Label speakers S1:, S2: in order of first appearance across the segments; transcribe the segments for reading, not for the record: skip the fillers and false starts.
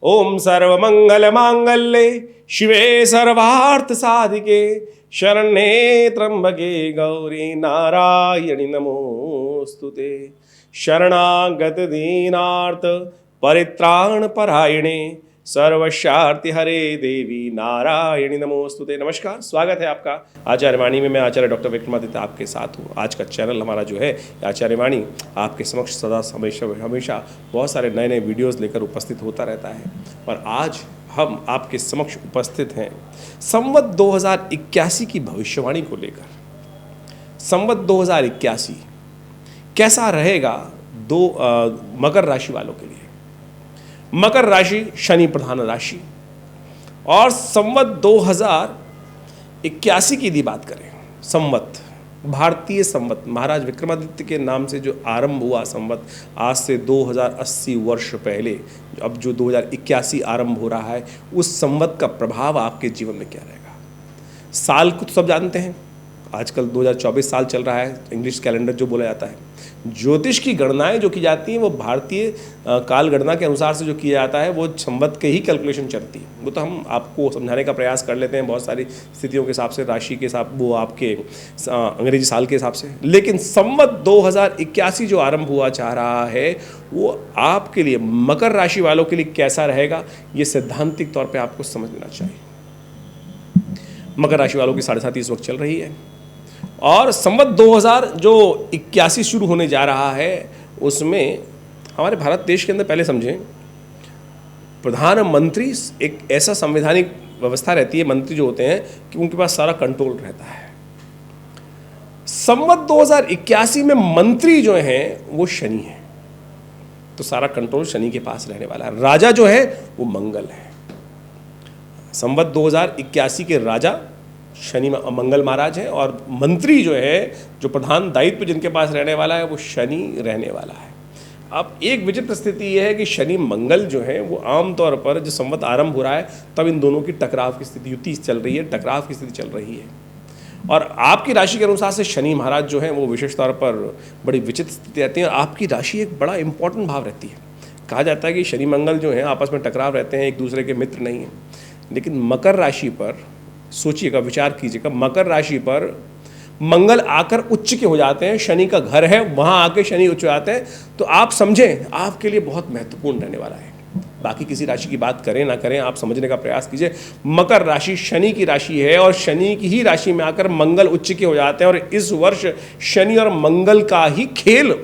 S1: ओम सर्वमंगल मांगल्ये शिवे सर्वार्थ साधिके शरण्ये त्र्यंबके गौरी नारायणि नमोस्तुते। शरणागत दीनार्थ परित्राण परायणे सर्वशार्ति हरे देवी नारायणी नमोस्तुते। नमस्कार, स्वागत है आपका आचार्य वाणी में। मैं आचार्य डॉक्टर विक्रमादित्य आपके साथ हूँ। आज का चैनल हमारा जो है आचार्य वाणी आपके समक्ष सदा हमेशा बहुत सारे नए नए वीडियोस लेकर उपस्थित होता रहता है। और आज हम आपके समक्ष उपस्थित हैं संवत 2081 की भविष्यवाणी को लेकर। संवत 2081 कैसा रहेगा मकर राशि वालों के लिए। मकर राशि शनि प्रधान राशि, और संवत 2081 की यदि बात करें, संवत भारतीय संवत महाराज विक्रमादित्य के नाम से जो आरंभ हुआ संवत, आज से 2080 वर्ष पहले, अब जो 2081 आरंभ हो रहा है, उस संवत का प्रभाव आपके जीवन में क्या रहेगा। साल को तो सब जानते हैं, आजकल 2024 साल चल रहा है, इंग्लिश कैलेंडर जो बोला जाता है। ज्योतिष की गणनाएं जो की जाती हैं वो भारतीय काल गणना के अनुसार से जो किया जाता है वो संवत के ही कैलकुलेशन चलती है। वो तो हम आपको समझाने का प्रयास कर लेते हैं बहुत सारी स्थितियों के हिसाब से, राशि के हिसाब, वो आपके अंग्रेजी साल के हिसाब से। लेकिन संवत 2081 जो आरंभ हुआ चाह रहा है वो आपके लिए, मकर राशि वालों के लिए कैसा रहेगा, ये सैद्धांतिक तौर पर आपको समझ लेना चाहिए। मकर राशि वालों की 7.5 इस वक्त चल रही है, और संवत 2081 शुरू होने जा रहा है, उसमें हमारे भारत देश के अंदर पहले समझें, प्रधानमंत्री एक ऐसा संवैधानिक व्यवस्था रहती है, मंत्री जो होते हैं कि उनके पास सारा कंट्रोल रहता है। संवत 2081 में मंत्री जो हैं वो शनि है, तो सारा कंट्रोल शनि के पास रहने वाला है। राजा जो है वो मंगल है। संवत 2081 के राजा शनि मंगल महाराज हैं, और मंत्री जो है, जो प्रधान दायित्व जिनके पास रहने वाला है, वो शनि रहने वाला है। अब एक विचित्र स्थिति यह है कि शनि मंगल जो है वो आमतौर पर जो संवत आरंभ हो रहा है तब इन दोनों की टकराव की स्थिति, युति चल रही है, टकराव की स्थिति चल रही है। और आपकी राशि के अनुसार से शनि महाराज जो हैं वो विशेष तौर पर बड़ी विचित्र स्थिति रहती है, और आपकी राशि एक बड़ा इंपॉर्टेंट भाव रहती है। कहा जाता है कि शनि मंगल जो हैं आपस में टकराव रहते हैं, एक दूसरे के मित्र नहीं हैं। लेकिन मकर राशि पर सोचिएगा, विचार कीजिएगा, मकर राशि पर मंगल आकर उच्च के हो जाते हैं, शनि का घर है वहां आके शनि उच्च हो जाते हैं, तो आप समझें आपके लिए बहुत महत्वपूर्ण रहने वाला है। बाकी किसी राशि की बात करें ना करें, आप समझने का प्रयास कीजिए। मकर राशि शनि की राशि है, और शनि की ही राशि में आकर मंगल उच्च के हो जाते हैं, और इस वर्ष शनि और मंगल का ही खेल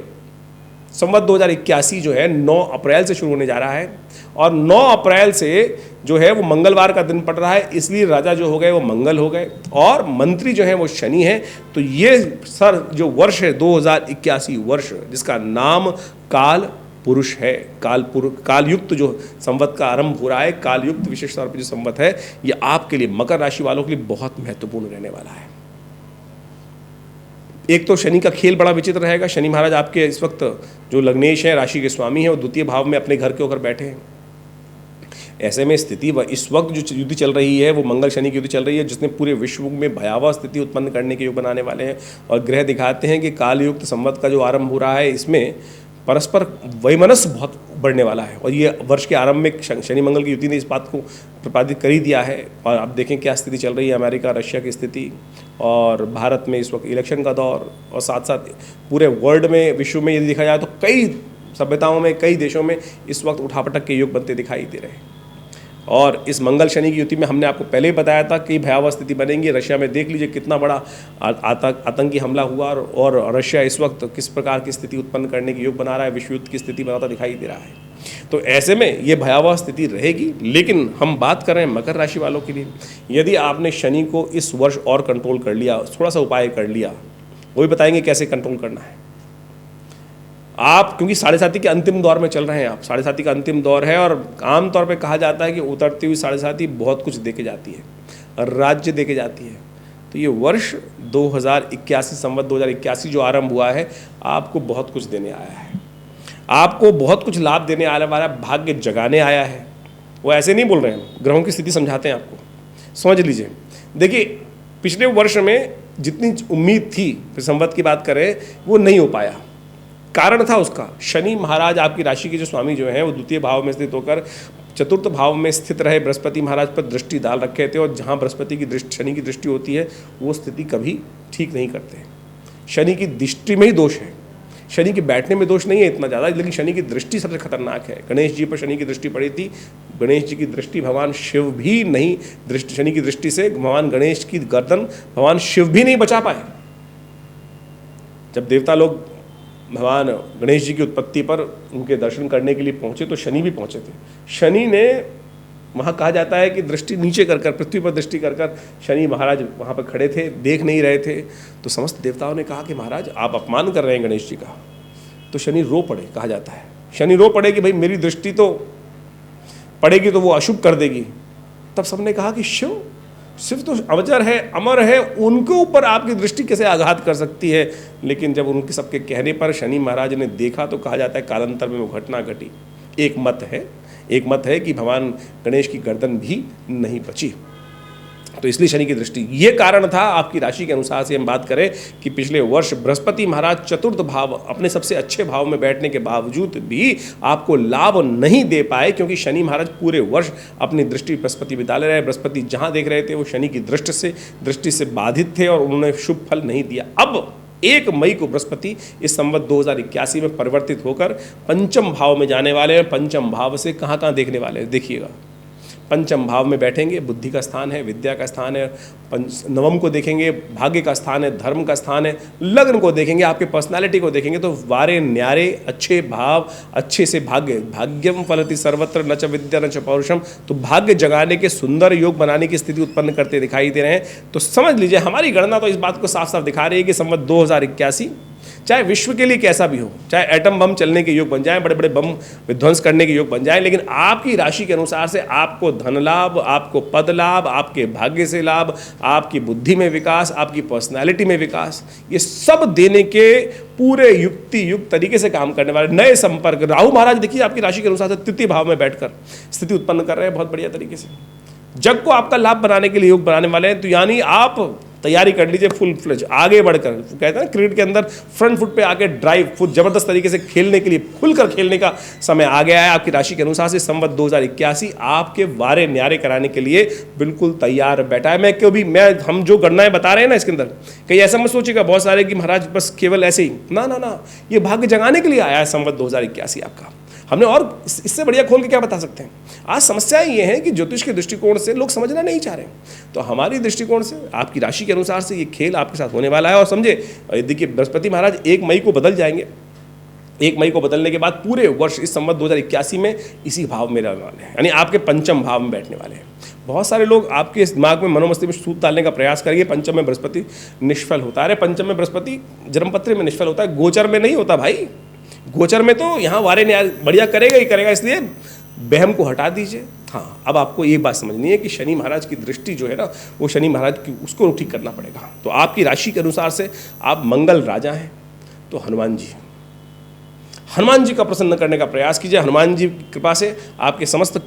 S1: संवत 2081 जो है 9 अप्रैल से शुरू होने जा रहा है, और 9 अप्रैल से जो है वो मंगलवार का दिन पड़ रहा है, इसलिए राजा जो हो गए वो मंगल हो गए, और मंत्री जो है वो शनि है। तो ये सर जो वर्ष है 2081 वर्ष, जिसका नाम काल पुरुष है, कालयुक्त जो संवत का आरंभ हो रहा है, कालयुक्त विशेष तौर पर जो संवत है, ये आपके लिए, मकर राशि वालों के लिए बहुत महत्वपूर्ण रहने वाला है। एक तो शनि का खेल बड़ा विचित्र रहेगा। शनि महाराज आपके इस वक्त जो लग्नेश है, राशि के स्वामी हैं, वो द्वितीय भाव में अपने घर के होकर बैठे हैं। ऐसे में स्थिति इस वक्त जो युति चल रही है वो मंगल शनि की युति चल रही है, जिसने पूरे विश्व में भयावह स्थिति उत्पन्न करने के योग बनाने वाले हैं। और ग्रह दिखाते हैं कि कालयुक्त संवत का जो आरंभ हो रहा है, इसमें परस्पर वैमनस्य बहुत बढ़ने वाला है, और ये वर्ष के आरंभ में शनि मंगल की युति ने इस बात को प्रतिपादित कर ही दिया है। और आप देखें क्या स्थिति चल रही है, अमेरिका रशिया की स्थिति, और भारत में इस वक्त इलेक्शन का दौर, और साथ साथ पूरे वर्ल्ड में, विश्व में यदि देखा जाए तो कई सभ्यताओं में, कई देशों में इस वक्त उठापटक के योग बनते दिखाई दे रहे हैं। और इस मंगल शनि की युति में हमने आपको पहले ही बताया था कि भयावह स्थिति बनेंगी। रशिया में देख लीजिए कितना बड़ा आतंकी हमला हुआ, और रशिया इस वक्त किस प्रकार की स्थिति उत्पन्न करने की योग बना रहा है, विश्व युद्ध की स्थिति बनाता दिखाई दे रहा है। तो ऐसे में ये भयावह स्थिति रहेगी। लेकिन हम बात कर रहे हैं मकर राशि वालों के लिए। यदि आपने शनि को इस वर्ष और कंट्रोल कर लिया, थोड़ा सा उपाय कर लिया, वो भी बताएंगे कैसे कंट्रोल करना है आप, क्योंकि 7.5 के अंतिम दौर में चल रहे हैं आप। 7.5 का अंतिम दौर है, और आमतौर पे कहा जाता है कि उतरती हुई 7.5 बहुत कुछ दे के जाती है, राज्य दे के जाती है। तो ये वर्ष 2081 संवत 2081 जो आरंभ हुआ है, आपको बहुत कुछ देने आया है, आपको बहुत कुछ लाभ देने आने वाला, भाग्य जगाने आया है। वो ऐसे नहीं बोल रहे हैं, ग्रहों की स्थिति समझाते हैं आपको, समझ लीजिए। देखिए पिछले वर्ष में जितनी उम्मीद थी, संवत की बात करें, वो नहीं हो पाया। कारण था उसका, शनि महाराज आपकी राशि के जो स्वामी जो हैं वो द्वितीय भाव में स्थित होकर चतुर्थ भाव में स्थित रहे बृहस्पति महाराज पर दृष्टि डाल रखे थे, और जहाँ बृहस्पति की दृष्टि, शनि की दृष्टि होती है, वो स्थिति कभी ठीक नहीं करते। शनि की दृष्टि में ही दोष है, शनि के बैठने में दोष नहीं है इतना ज़्यादा, लेकिन शनि की दृष्टि सबसे खतरनाक है। गणेश जी पर शनि की दृष्टि पड़ी थी, गणेश जी की दृष्टि भगवान शिव भी नहीं, शनि की दृष्टि से भगवान गणेश की गर्दन भगवान शिव भी नहीं बचा पाए। जब देवता लोग भगवान गणेश जी की उत्पत्ति पर उनके दर्शन करने के लिए पहुंचे तो शनि भी पहुंचे थे। शनि ने, वहाँ कहा जाता है कि दृष्टि नीचे कर कर, पृथ्वी पर दृष्टि कर कर शनि महाराज वहाँ पर खड़े थे, देख नहीं रहे थे। तो समस्त देवताओं ने कहा कि महाराज आप अपमान कर रहे हैं गणेश जी का। तो शनि रो पड़े, कहा जाता है शनि रो पड़े कि भाई मेरी दृष्टि तो पड़ेगी तो वो अशुभ कर देगी। तब सबने कहा कि शिव तो अवचर है, अमर है, उनके ऊपर आपकी दृष्टि कैसे आघात कर सकती है। लेकिन जब उनके सबके कहने पर शनि महाराज ने देखा तो कहा जाता है कालांतर में वो घटना घटी। एक मत है कि भगवान गणेश की गर्दन भी नहीं बची। तो इसलिए शनि की दृष्टि, ये कारण था। आपकी राशि के अनुसार से हम बात करें कि पिछले वर्ष बृहस्पति महाराज चतुर्थ भाव, अपने सबसे अच्छे भाव में बैठने के बावजूद भी आपको लाभ नहीं दे पाए, क्योंकि शनि महाराज पूरे वर्ष अपनी दृष्टि बृहस्पति पे डाले रहे। बृहस्पति जहां देख रहे थे वो शनि की दृष्टि से बाधित थे और उन्होंने शुभ फल नहीं दिया। अब 1 मई को बृहस्पति इस संवत 2081 में परिवर्तित होकर पंचम भाव में जाने वाले हैं। पंचम भाव से कहाँ कहाँ देखने वाले हैं देखिएगा। पंचम भाव में बैठेंगे, बुद्धि का स्थान है, विद्या का स्थान है। नवम को देखेंगे, भाग्य का स्थान है, धर्म का स्थान है। लग्न को देखेंगे, आपके पर्सनालिटी को देखेंगे तो वारे न्यारे अच्छे भाव, अच्छे से भाग्य, भाग्यम फलति सर्वत्र न च विद्या न च पौरुषम। तो भाग्य जगाने के, सुंदर योग बनाने की स्थिति उत्पन्न करते दिखाई दे रहे हैं। तो समझ लीजिए हमारी गणना तो इस बात को साफ साफ दिखा रही है कि संवत 2081 चाहे विश्व के लिए कैसा भी हो, चाहे एटम बम चलने के योग बन जाए, बड़े बड़े बम विध्वंस करने के योग बन जाए, लेकिन आपकी राशि के अनुसार से आपको धन लाभ, आपको पद लाभ, आपके भाग्य से लाभ, आपकी बुद्धि में विकास, आपकी पर्सनालिटी में विकास, ये सब देने के पूरे युक्ति युक्त तरीके से काम करने वाले नए संपर्क। राहु महाराज देखिए आपकी राशि के अनुसार से तृतीय भाव में बैठकर स्थिति उत्पन्न कर रहे हैं बहुत बढ़िया तरीके से। जग को आपका लाभ बनाने के लिए योग बनाने वाले हैं। तो यानी आप तैयारी कर लीजिए फुल फ्लेज, आगे बढ़कर, कहते हैं ना क्रिकेट के अंदर फ्रंट फुट पे आके ड्राइव, फुट जबरदस्त तरीके से खेलने के लिए, खुलकर खेलने का समय आ गया है। आपकी राशि के अनुसार से संवत 2081 आपके वारे न्यारे कराने के लिए बिल्कुल तैयार बैठा है। हम जो गणनाएं बता रहे हैं ना इसके अंदर, कहीं ऐसा मत सोचिएगा बहुत सारे कि महाराज बस केवल ऐसे ही, ना, ये भाग्य जगाने के लिए आया है संवत 2081 आपका। हमने और इससे बढ़िया खोल के क्या बता सकते हैं। आज समस्या ये है कि ज्योतिष के दृष्टिकोण से लोग समझना नहीं चाह रहे, तो हमारी दृष्टिकोण से आपकी राशि के अनुसार से ये खेल आपके साथ होने वाला है। और समझे, देखिए बृहस्पति महाराज 1 मई को बदल जाएंगे। 1 मई को बदलने के बाद पूरे वर्ष इस संवत 2081 में इसी भाव में रहने वाले हैं, यानी आपके पंचम भाव में बैठने वाले हैं। बहुत सारे लोग आपके दिमाग में, मनोमस्तिष्क में सूत डालने का प्रयास करेंगे, पंचम में बृहस्पति निष्फल होता है। अरे पंचम में बृहस्पति जन्मपत्र में निष्फल होता है, गोचर में नहीं होता भाई। गोचर में तो यहाँ वारे न्याय बढ़िया करेगा ही करेगा, इसलिए बहम को हटा दीजिए। हाँ, अब आपको ये बात समझनी है कि शनि महाराज की दृष्टि जो है ना, वो शनि महाराज की, उसको ठीक करना पड़ेगा। तो आपकी राशि के अनुसार से आप मंगल राजा हैं, तो हनुमान जी का प्रसन्न करने का प्रयास कीजिए। हनुमान जी की कृपा से आपके समस्त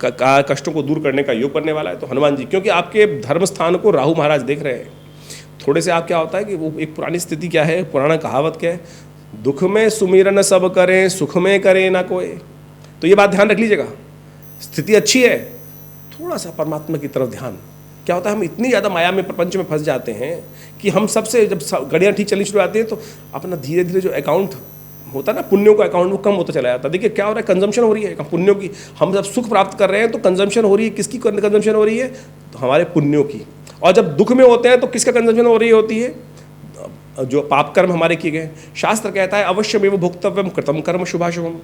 S1: कष्टों को दूर करने का योग करने वाला है। तो हनुमान जी, क्योंकि आपके धर्म स्थान को राहु महाराज देख रहे हैं, थोड़े से आप क्या होता है कि वो एक पुरानी स्थिति क्या है, पुराना कहावत क्या है, दुख में सुमिरन सब करें, सुख में करे ना कोई। तो ये बात ध्यान रख लीजिएगा। स्थिति अच्छी है, थोड़ा सा परमात्मा की तरफ ध्यान। क्या होता है, हम इतनी ज़्यादा माया में, प्रपंच में फंस जाते हैं कि हम सबसे, जब घड़ियाँ ठीक चलनी शुरू आती हैं तो अपना धीरे धीरे जो अकाउंट होता है ना, पुण्यों का अकाउंट, वो कम होता चला जाता है। देखिए क्या हो रहा है, कंजम्पशन हो रही है पुण्यों की। हम जब सुख प्राप्त कर रहे हैं तो कंजम्पशन हो रही है, किसकी कंजम्पशन हो रही है, तो हमारे पुण्यों की। और जब दुख में होते हैं तो किसका कंजम्पशन हो रही होती है, जो पाप कर्म हमारे किए गए। शास्त्र कहता है अवश्यमेव भोक्तव्यम कृतम कर्म शुभाशुभम।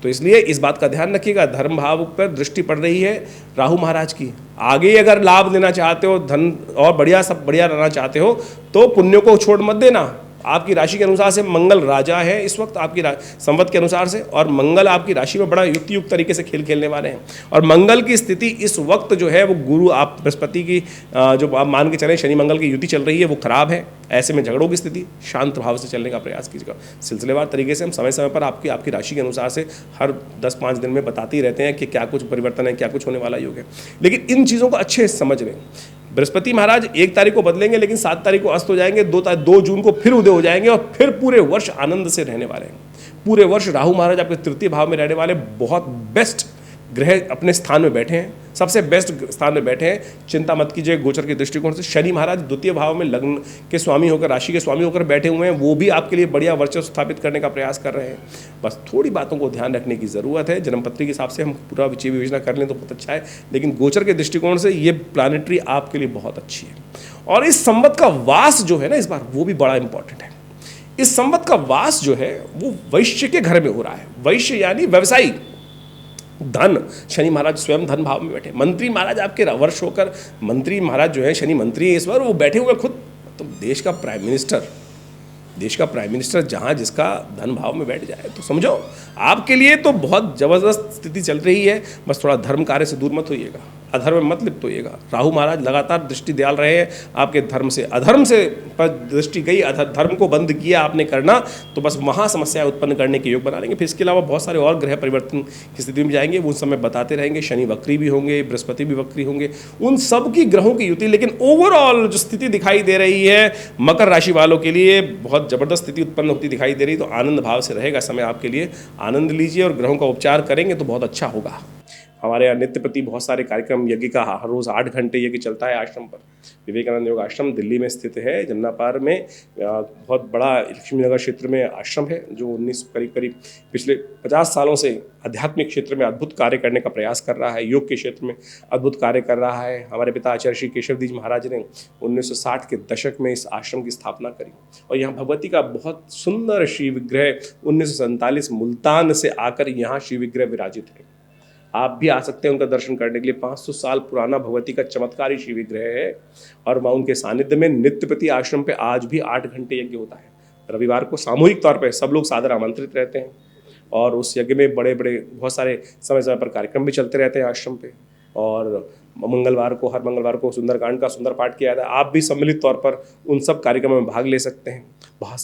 S1: तो इसलिए इस बात का ध्यान रखिएगा, धर्म भाव पर दृष्टि पड़ रही है राहु महाराज की। आगे अगर लाभ लेना चाहते हो, धन और बढ़िया सब बढ़िया रहना चाहते हो, तो पुण्यों को छोड़ मत देना। आपकी राशि के अनुसार से मंगल राजा है इस वक्त आपकी संवत के अनुसार से, और मंगल आपकी राशि में बड़ा युक्त तरीके से खेल खेलने वाले हैं। और मंगल की स्थिति इस वक्त जो है वो गुरु, आप बृहस्पति की जो आप मान के चलें शनि मंगल की युति चल रही है, वो खराब है। ऐसे में झगड़ों की स्थिति, शांत भाव से चलने का प्रयास कीजिएगा। सिलसिलेवार तरीके से हम समय समय पर आपकी राशि के अनुसार से हर 10-5 दिन में बताते ही रहते हैं कि क्या कुछ परिवर्तन है, क्या कुछ होने वाला योग है। लेकिन इन चीज़ों को अच्छे से समझ लें। बृहस्पति महाराज 1 तारीख को बदलेंगे, लेकिन 7 तारीख को अस्त हो जाएंगे, 2 जून को फिर उदय हो जाएंगे, और फिर पूरे वर्ष आनंद से रहने वाले हैं। पूरे वर्ष राहु महाराज आपके तृतीय भाव में रहने वाले, बहुत बेस्ट ग्रह अपने स्थान में बैठे हैं, सबसे बेस्ट स्थान में बैठे हैं। चिंता मत कीजिए, गोचर के दृष्टिकोण से शनि महाराज द्वितीय भाव में लग्न के स्वामी होकर, राशि के स्वामी होकर बैठे हुए हैं, वो भी आपके लिए बढ़िया वर्चस्व स्थापित करने का प्रयास कर रहे हैं। बस थोड़ी बातों को ध्यान रखने की ज़रूरत है। जन्मपत्री के हिसाब से हम पूरा विचय विवेचना कर लें तो बहुत अच्छा है, लेकिन गोचर के दृष्टिकोण से ये प्लानिटरी आपके लिए बहुत अच्छी है। और इस संवत का वास जो है ना इस बार, वो भी बड़ा इंपॉर्टेंट है। इस संवत का वास जो है वो वैश्य के घर में हो रहा है। वैश्य यानी व्यवसायी, धन। शनि महाराज स्वयं धन भाव में बैठे। मंत्री महाराज आपके वर्ष होकर, मंत्री महाराज जो है शनि मंत्री है इस बार, वो बैठे हुए खुद, तो देश का प्राइम मिनिस्टर जहाँ जिसका धन भाव में बैठ जाए तो समझो आपके लिए तो बहुत जबरदस्त स्थिति चल रही है। बस थोड़ा धर्म कार्य से दूर मत होइएगा, अधर्म में मत लिप्त होइएगा। राहु महाराज लगातार दृष्टि डाल रहे हैं आपके धर्म से, अधर्म से पर दृष्टि गई, धर्म को बंद किया आपने करना, तो बस महा समस्याएं उत्पन्न करने के योग बना लेंगे। फिर इसके अलावा बहुत सारे और ग्रह परिवर्तन की स्थिति में जाएंगे, वो उस समय बताते रहेंगे। शनि वक्री भी होंगे, बृहस्पति भी वक्री होंगे, उन सब की ग्रहों की युति। लेकिन ओवरऑल जो स्थिति दिखाई दे रही है मकर राशि वालों के लिए, बहुत जबरदस्त स्थिति उत्पन्न होती दिखाई दे रही। तो आनंद भाव से रहेगा समय आपके लिए, आनंद लीजिए और ग्रहों का उपचार करेंगे तो बहुत अच्छा होगा। हमारे यहाँ नित्य प्रति बहुत सारे कार्यक्रम, यज्ञ का हर रोज़ 8 घंटे यज्ञ चलता है आश्रम पर। विवेकानंद योग आश्रम दिल्ली में स्थित है, जमुना पार में। बहुत बड़ा लक्ष्मी नगर क्षेत्र में आश्रम है, जो 19 करीब पिछले 50 सालों से आध्यात्मिक क्षेत्र में अद्भुत कार्य करने का प्रयास कर रहा है, योग के क्षेत्र में अद्भुत कार्य कर रहा है। हमारे पिता आचार्य श्री केशवदीज महाराज ने 1960 के दशक में इस आश्रम की स्थापना करी, और यहाँ भगवती का बहुत सुंदर श्री विग्रह 1947 मुल्तान से आकर यहाँ श्री विग्रह विराजित है। आप भी आ सकते हैं उनका दर्शन करने के लिए। 500 साल पुराना भगवती का चमत्कारी शिव विग्रह है, और वहाँ उनके सानिध्य में नित्य प्रति आश्रम पे आज भी 8 घंटे यज्ञ होता है। रविवार को सामूहिक तौर पे सब लोग सादर आमंत्रित रहते हैं, और उस यज्ञ में बड़े बड़े बहुत सारे समय समय पर कार्यक्रम भी चलते रहते हैं आश्रम पे। और हर मंगलवार को सुंदरकांड का सुंदर पाठ किया जाता है। आप भी सम्मिलित तौर पर उन सब कार्यक्रमों में भाग ले सकते हैं।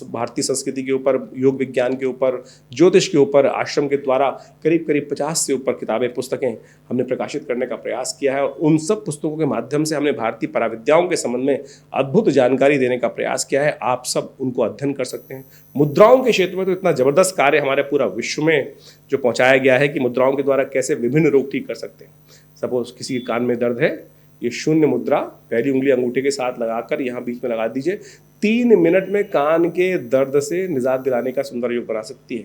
S1: भारतीय संस्कृति के ऊपर, योग विज्ञान के ऊपर, ज्योतिष के ऊपर आश्रम के द्वारा करीब 50 से ऊपर किताबें, पुस्तकें हमने प्रकाशित करने का प्रयास किया है, और उन सब पुस्तकों के माध्यम से हमने भारतीय पराविद्याओं के संबंध में अद्भुत जानकारी देने का प्रयास किया है। आप सब उनको अध्ययन कर सकते हैं। मुद्राओं के क्षेत्र में तो इतना जबरदस्त कार्य हमारे पूरा विश्व में जो पहुँचाया गया है कि मुद्राओं के द्वारा कैसे विभिन्न रोग ठीक कर सकते हैं। सपोज किसी के कान में दर्द है, ये शून्य मुद्रा पहली उंगली अंगूठे के साथ लगाकर यहाँ बीच में लगा दीजिए, 3 मिनट में कान के दर्द से निजात दिलाने का सुंदर योग बना सकती है।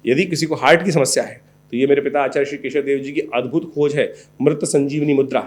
S1: यदि किसी को हार्ट की समस्या है तो ये मेरे पिता आचार्य श्री केशव देव जी की अद्भुत खोज है, मृत संजीवनी मुद्रा।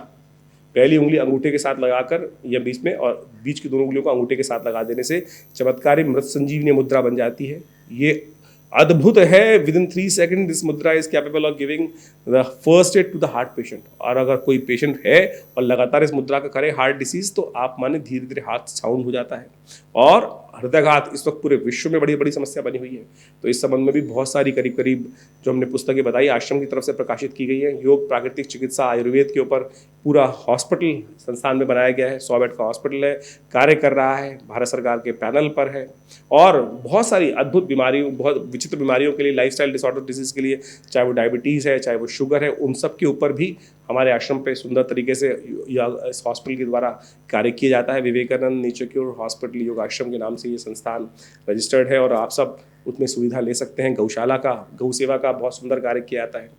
S1: पहली उंगली अंगूठे के साथ लगाकर या बीच में, और बीच की दोनों उंगलियों को अंगूठे के साथ लगा देने से चमत्कारी मृत संजीवनी मुद्रा बन जाती है। ये अद्भुत है। Within 3 second this mudra is capable of giving the first aid to the heart patient. और अगर कोई पेशेंट है और लगातार इस मुद्रा का करे हार्ट डिसीज, तो आप माने धीरे धीरे हार्ट साउंड हो जाता है। और हृदयघात इस वक्त पूरे विश्व में बड़ी बड़ी समस्या बनी हुई है। तो इस संबंध में भी बहुत सारी करीब जो हमने पुस्तकें बताई आश्रम की तरफ से प्रकाशित की गई है। योग, प्राकृतिक चिकित्सा, आयुर्वेद के ऊपर पूरा हॉस्पिटल संस्थान में बनाया गया है। 100 बेड का हॉस्पिटल है, कार्य कर रहा है, भारत सरकार के पैनल पर है। और बहुत सारी अद्भुत बीमारियों, बहुत विचित्र बीमारियों के लिए, लाइफस्टाइल डिसऑर्डर डिजीज के लिए, चाहे वो डायबिटीज़ है, चाहे वो शुगर है, उन सब के ऊपर भी हमारे आश्रम पे सुंदर तरीके से इस हॉस्पिटल के द्वारा कार्य किया जाता है। विवेकानंद नेचर क्योर हॉस्पिटल योग आश्रम के नाम से ये संस्थान रजिस्टर्ड है, और आप सब उसमें सुविधा ले सकते हैं। गौशाला का, गौ सेवा का बहुत सुंदर कार्य किया जाता है।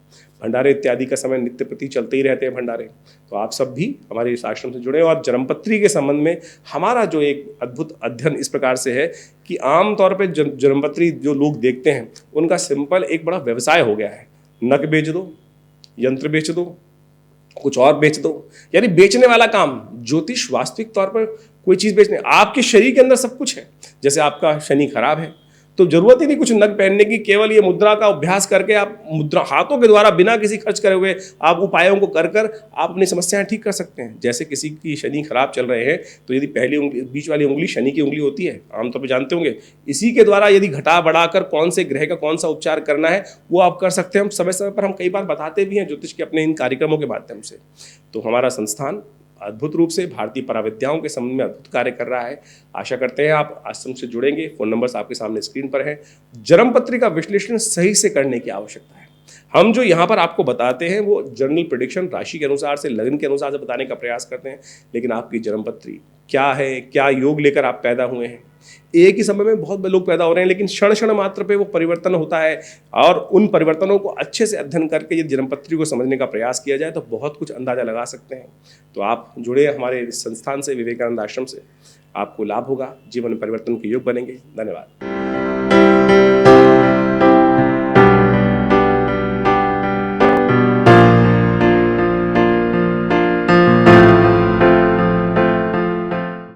S1: भंडारे इत्यादि का समय नित्य प्रति चलते ही रहते हैं भंडारे। तो आप सब भी हमारे इस आश्रम से जुड़े। और जन्मपत्री के संबंध में हमारा जो एक अद्भुत अध्ययन इस प्रकार से है कि आमतौर पर जन्मपत्री जो लोग देखते हैं उनका सिंपल एक बड़ा व्यवसाय हो गया है। नक बेच दो, यंत्र बेच दो, कुछ और बेच दो, यानी बेचने वाला काम। ज्योतिष वास्तविक तौर पर कोई चीज़ बेचने, आपके शरीर के अंदर सब कुछ है। जैसे आपका शनि खराब है तो जरूरत ही नहीं कुछ नग पहनने की, केवल ये मुद्रा का अभ्यास करके आप मुद्रा हाथों के द्वारा बिना किसी खर्च करे हुए आप उपायों को कर आप अपनी समस्याएं ठीक कर सकते हैं। जैसे किसी की शनि खराब चल रहे हैं तो यदि पहली उंगली, बीच वाली उंगली शनि की उंगली होती है, आमतौर पर जानते होंगे, इसी के द्वारा यदि घटा बढ़ाकर कौन से ग्रह का कौन सा उपचार करना है वो आप कर सकते हैं। हम समय समय पर हम कई बार बताते भी हैं ज्योतिष के अपने इन कार्यक्रमों के माध्यम से। तो हमारा संस्थान अद्भुत रूप से भारतीय पराविद्याओं के संबंध में अद्भुत कार्य कर रहा है। आशा करते हैं आप आश्रम से जुड़ेंगे। फ़ोन नंबर्स आपके सामने स्क्रीन पर है। जन्मपत्री का विश्लेषण सही से करने की आवश्यकता है। हम जो यहाँ पर आपको बताते हैं वो जनरल प्रेडिक्शन राशि के अनुसार से, लग्न के अनुसार से बताने का प्रयास करते हैं, लेकिन आपकी जन्मपत्री क्या है, क्या योग लेकर आप पैदा हुए हैं, एक ही समय में बहुत लोग पैदा हो रहे हैं, लेकिन क्षण क्षण मात्र पे वो परिवर्तन होता है, और उन परिवर्तनों को अच्छे से अध्ययन करके यदि जन्मपत्री को समझने का प्रयास किया जाए तो बहुत कुछ अंदाजा लगा सकते हैं। तो आप जुड़े हमारे संस्थान से, विवेकानंद आश्रम से, आपको लाभ होगा, जीवन में परिवर्तन के योग बनेंगे। धन्यवाद।